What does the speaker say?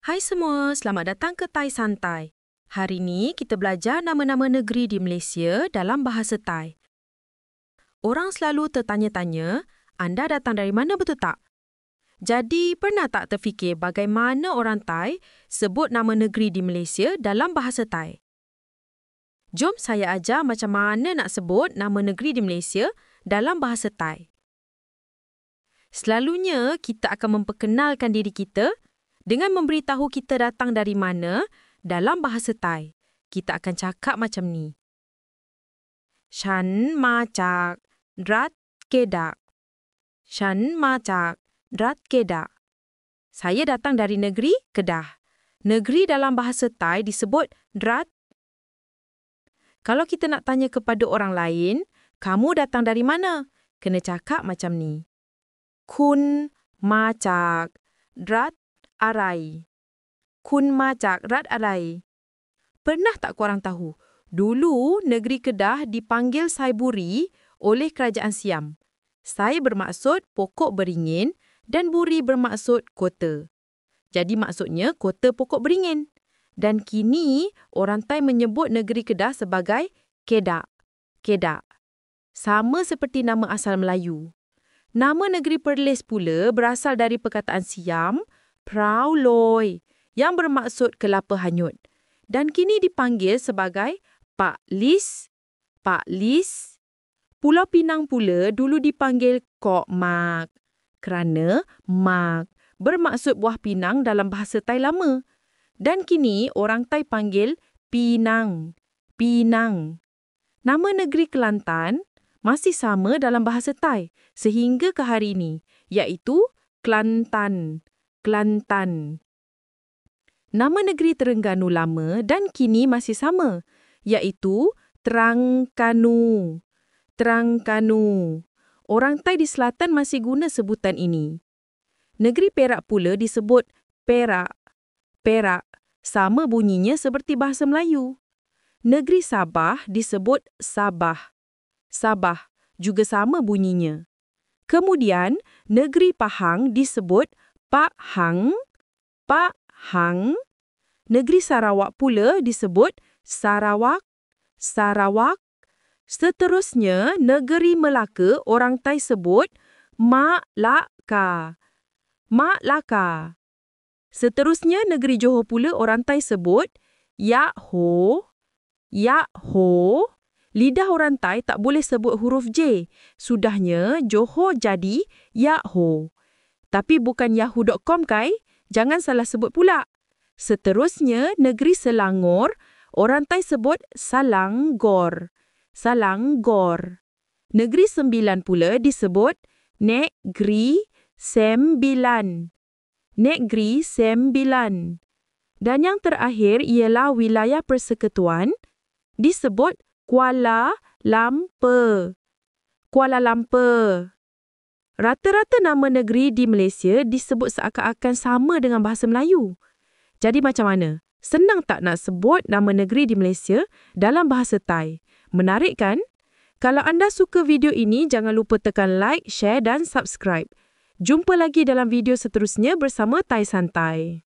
Hai semua, selamat datang ke Thai Santai. Hari ini kita belajar nama-nama negeri di Malaysia dalam bahasa Thai. Orang selalu tertanya-tanya, anda datang dari mana, betul tak? Jadi, pernah tak terfikir bagaimana orang Thai sebut nama negeri di Malaysia dalam bahasa Thai? Jom saya ajar macam mana nak sebut nama negeri di Malaysia dalam bahasa Thai. Selalunya, kita akan memperkenalkan diri kita dengan memberitahu kita datang dari mana dalam bahasa Thai. Kita akan cakap macam ni.ฉันมาจากรัฐเกดะ ฉันมาจากรัฐเกดะ Saya datang dari negeri Kedah. Negeri dalam bahasa Thai disebut Rat. Kalau kita nak tanya kepada orang lain, kamu datang dari mana? Kena cakap macam ni. Kun ma jak rat arai. Kun ma jak rat arai. Pernah tak korang tahu? Dulu negeri Kedah dipanggil Saiburi oleh kerajaan Siam. Sai bermaksud pokok beringin dan Buri bermaksud kota. Jadi maksudnya kota pokok beringin. Dan kini orang Thai menyebut negeri Kedah sebagai Kedah. Kedah. Sama seperti nama asal Melayu. Nama negeri Perlis pula berasal dari perkataan Siam, Prau Loi, yang bermaksud kelapa hanyut. Dan kini dipanggil sebagai Pak Lis. Pak Lis. Pulau Pinang pula dulu dipanggil Kok Mak. Kerana Mak bermaksud buah pinang dalam bahasa Thai lama. Dan kini orang Thai panggil Pinang. Pinang. Nama negeri Kelantan masih sama dalam bahasa Thai sehingga ke hari ini, iaitu Kelantan. Kelantan. Nama negeri Terengganu lama dan kini masih sama, iaitu Terengganu. Terengganu. Orang Thai di selatan masih guna sebutan ini. Negeri Perak pula disebut Perak. Perak. Sama bunyinya seperti bahasa Melayu. Negeri Sabah disebut Sabah. Sabah. Juga sama bunyinya. Kemudian, negeri Pahang disebut Pak Hang. Pak Hang. Negeri Sarawak pula disebut Sarawak. Sarawak. Seterusnya, negeri Melaka orang Thai sebut Mak Laka. Mak Laka. Seterusnya, negeri Johor pula orang Thai sebut Yak Ho. Yak Ho. Lidah orang Thai tak boleh sebut huruf J. Sudahnya, Johor jadi Yak Ho. Tapi bukan yahoo.com kai? Jangan salah sebut pula. Seterusnya, negeri Selangor, orang Thai sebut Salanggor. Salanggor. Negeri Sembilan pula disebut Negeri Sembilan. Negeri Sembilan. Dan yang terakhir ialah wilayah persekutuan disebut Kuala Lumpur. Kuala Lumpur. Rata-rata nama negeri di Malaysia disebut seakan-akan sama dengan bahasa Melayu. Jadi macam mana? Senang tak nak sebut nama negeri di Malaysia dalam bahasa Thai? Menarik kan? Kalau anda suka video ini, jangan lupa tekan like, share dan subscribe. Jumpa lagi dalam video seterusnya bersama Thai Santai.